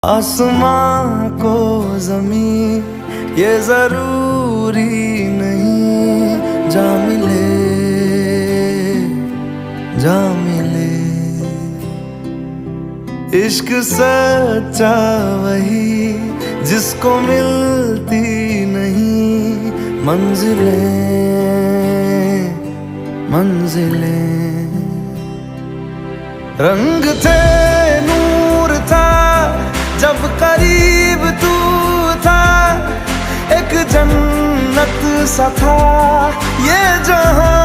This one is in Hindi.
आसमां को ज़मीं ये ज़रूरी नहीं, जा मिले जा मिले। इश्क सच्चा वही जिसको मिलती नहीं मंजिलें मंजिलें। रंग थे नूर था जब करीब तू था, एक जन्नत सा था ये जहां।